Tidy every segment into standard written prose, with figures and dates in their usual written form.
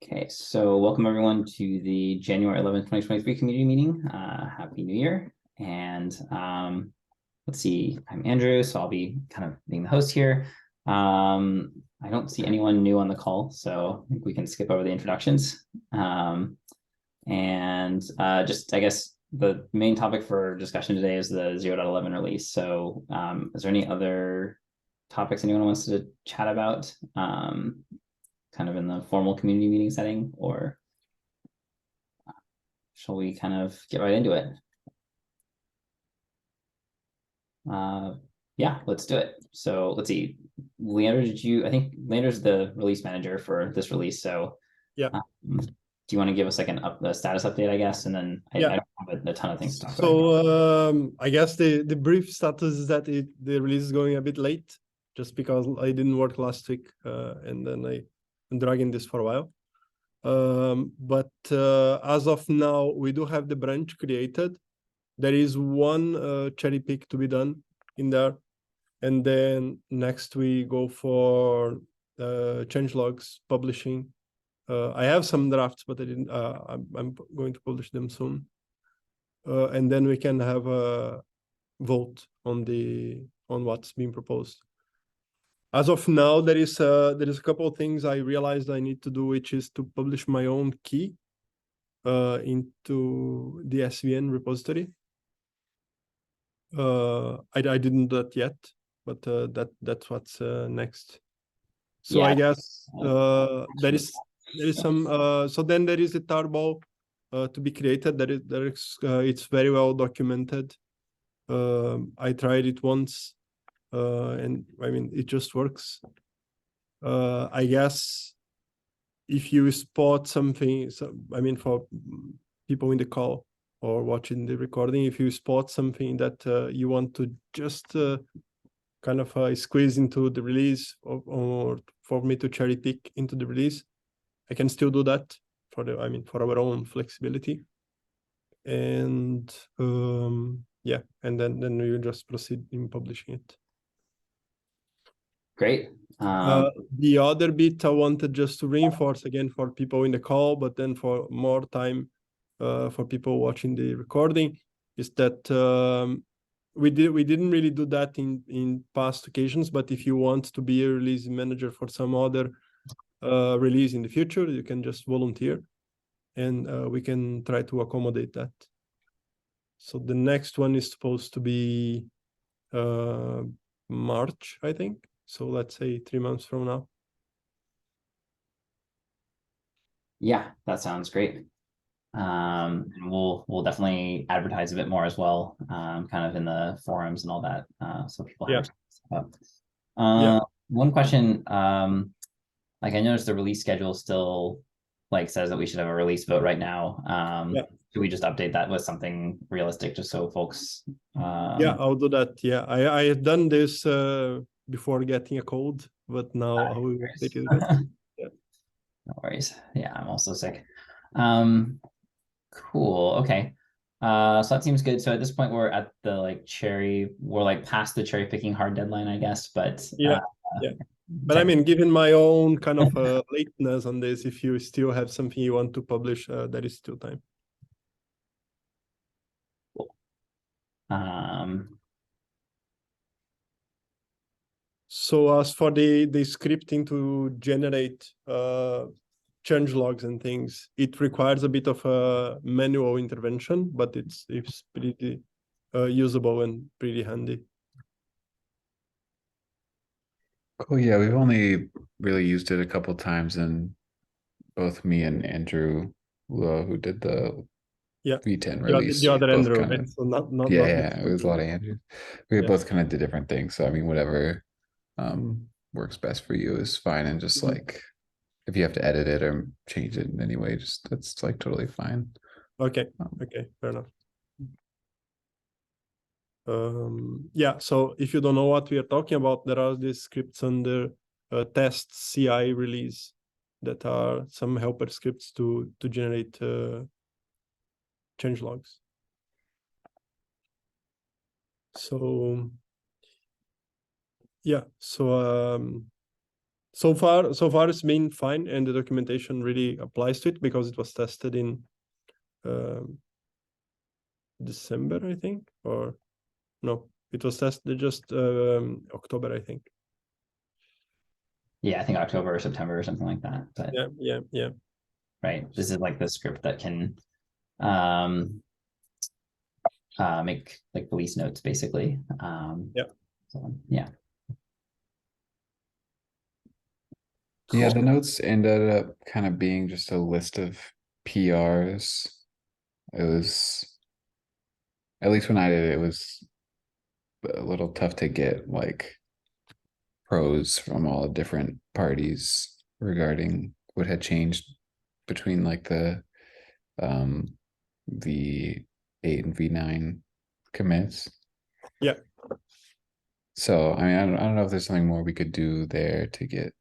Okay, so welcome everyone to the January 11th, 2023 community meeting. Happy New Year. And let's see, I'm Andrew, so I'll be kind of being the host here. I don't see anyone new on the call, so I think we can skip over the introductions. Just, I guess, the main topic for discussion today is the 0.11 release. So is there any other topics anyone wants to chat about? Kind of in the formal community meeting setting, or shall we kind of get right into it? Yeah, let's do it. So let's see. Leander, I think Leander's the release manager for this release. So yeah. Do you want to give us like a status update, I guess? And then I don't have a ton of things to talk about. So I guess the brief status is that the release is going a bit late, just because I didn't work last week, and then I'm dragging this for a while. But as of now, we do have the branch created. There is one cherry pick to be done in there, and then next we go for changelogs publishing. I have some drafts, but I didn't. I'm going to publish them soon, and then we can have a vote on what's being proposed. As of now, there is a couple of things I realized I need to do, which is to publish my own key into the SVN repository. I didn't do that yet, but that's what's next. So yeah. I guess there is some. So then there is a tarball to be created. It's very well documented. I tried it once, and I mean it just works. I guess if you spot something, I mean for people in the call or watching the recording, if you spot something that you want to just kind of squeeze into the release, or for me to cherry pick into the release, I can still do that for our own flexibility. And yeah, and then we just proceed in publishing it. Great. The other bit I wanted just to reinforce again for people in the call, but then for more time for people watching the recording, is that we didn't really do that in past occasions. But if you want to be a release manager for some other release in the future, you can just volunteer, and we can try to accommodate that. So the next one is supposed to be March, I think. So let's say 3 months from now. Yeah, that sounds great. And we'll definitely advertise a bit more as well, kind of in the forums and all that, so people have one question. Like I noticed the release schedule still like says that we should have a release vote right now. Should we just update that with something realistic, just so folks yeah, I'll do that. Yeah, I had done this before getting a cold, but now I will take it again. Yeah. No worries. Yeah, I'm also sick. Cool. Okay. So that seems good. So at this point, we're at the we're like past the cherry picking hard deadline, I guess. But yeah. But I mean, given my own kind of lateness on this, if you still have something you want to publish, there is still time. Cool. So as for the scripting to generate change logs and things, it requires a bit of a manual intervention, but it's pretty usable and pretty handy. Cool. Yeah, we've only really used it a couple times, and both me and Andrew, who did the V10 release, the other Andrew, right? So not it was a lot of Andrews. We both kind of did different things. So I mean, whatever works best for you is fine, and just like if you have to edit it or change it in any way, just that's like totally fine. Okay. Okay, fair enough. Yeah, so if you don't know what we are talking about, there are these scripts under test CI release that are some helper scripts to generate change logs. So yeah, so So far it's been fine, and the documentation really applies to it because it was tested in December, I think, or no, it was tested just October, I think. Yeah, I think October or September or something like that. But Yeah. right, this is like the script that can make like release notes basically. So, yeah. Yeah, Cool. the notes ended up kind of being just a list of PRs. It was, at least when I did it, it was a little tough to get like pros from all different parties regarding what had changed between like the V8 and V9 commits. Yeah. So I mean, I don't know if there's something more we could do there to get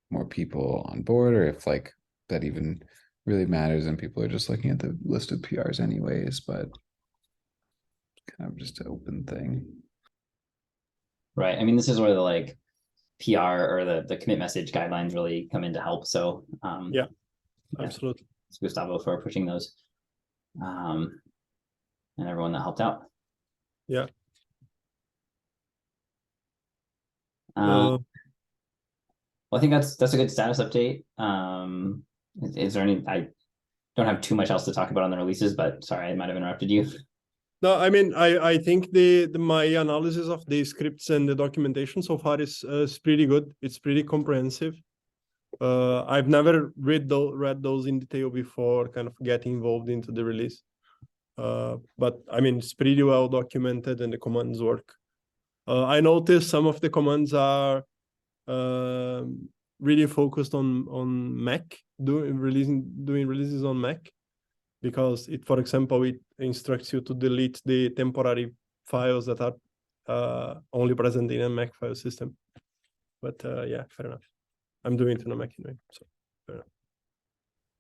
more people on board, or if like that even really matters and people are just looking at the list of PRs anyways, but kind of just an open thing. Right. I mean, this is where the like PR or the commit message guidelines really come in to help. So Yeah, absolutely. Thanks, Gustavo, for pushing those. And everyone that helped out. Yeah. Well, I think that's a good status update. Is there any? I don't have too much else to talk about on the releases, but sorry, I might have interrupted you. No, I mean, I think my analysis of the scripts and the documentation so far is pretty good. It's pretty comprehensive. I've never read those in detail before kind of getting involved into the release. But I mean, it's pretty well documented and the commands work. I noticed some of the commands are really focused on Mac, doing releases on Mac, because it, for example, it instructs you to delete the temporary files that are only present in a Mac file system. But yeah, fair enough. I'm doing it on a Mac anyway, so fair enough.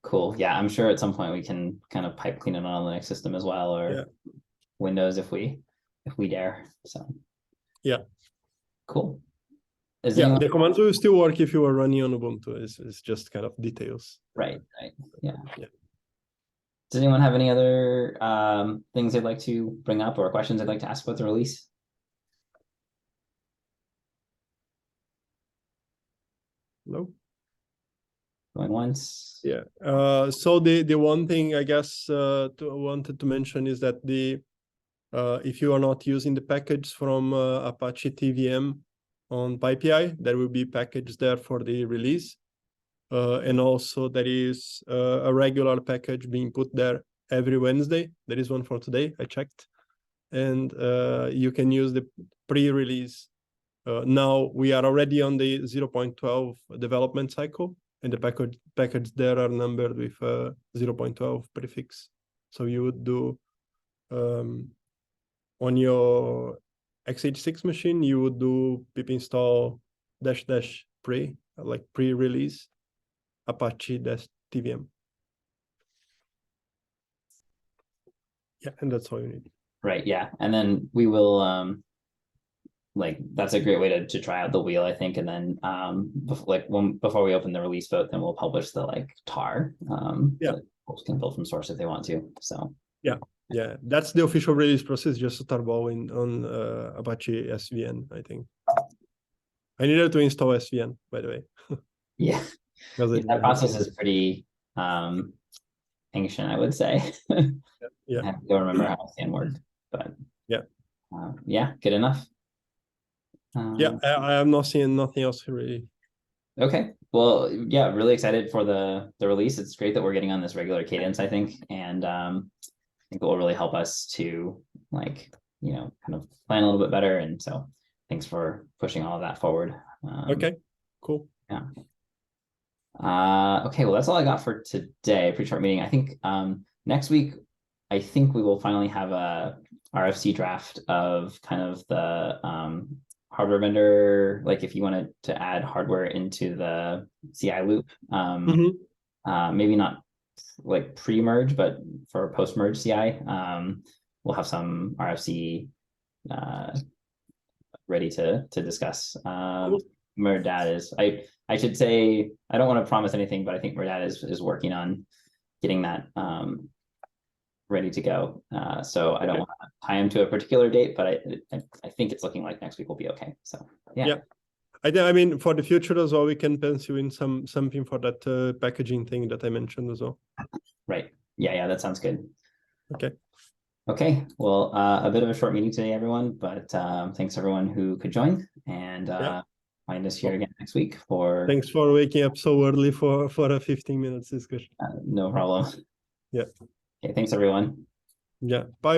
Cool. Yeah, I'm sure at some point we can kind of pipe clean it on a Linux system as well, or Windows if we dare. So yeah, cool. The commands will still work if you are running on Ubuntu. It's just kind of details. Right. Yeah. Does anyone have any other things they'd like to bring up or questions they'd like to ask about the release? No. Going once. Yeah. So the one thing I guess wanted to mention is that if you are not using the package from Apache TVM on PyPI, there will be package there for the release. And also there is a regular package being put there every Wednesday. There is one for today, I checked. And you can use the pre-release. Now we are already on the 0.12 development cycle, and the package there are numbered with 0.12 prefix. So you would do on your x86 machine, you would do pip install -- pre, like pre-release Apache TVM. Yeah, and that's all you need. Right. Yeah, and then we will like that's a great way to try out the wheel, I think. And then before we open the release vote, then we'll publish the like tar. That folks can build from source if they want to. So yeah, that's the official release process, just a tarball on Apache SVN, I think. I needed to install SVN, by the way. Yeah, that process is pretty ancient, I would say. Yeah, I don't remember how SVN worked, but yeah, good enough. I am not seeing nothing else really. Okay, well, yeah, really excited for the release. It's great that we're getting on this regular cadence, I think, and I think it will really help us to like kind of plan a little bit better. And so thanks for pushing all of that forward. Okay, cool. Yeah. Okay, well, that's all I got for today. Pretty short meeting. I think next week, I think we will finally have a RFC draft of kind of the hardware vendor, like if you wanted to add hardware into the CI loop, maybe not like pre-merge, but for post-merge CI, we'll have some RFC ready to discuss. Where dad is, I should say, I don't want to promise anything, but I think Merdad is working on getting that ready to go. So I don't want to tie him to a particular date, but I think it's looking like next week will be okay. So yeah. I mean, for the future as well, we can pencil in something for that packaging thing that I mentioned as well. Right. Yeah, that sounds good. Okay. Well, a bit of a short meeting today, everyone, but thanks everyone who could join, and find us here again next week for. Thanks for waking up so early for a 15 minutes discussion. No problem. Yeah. Okay, thanks everyone. Yeah. Bye.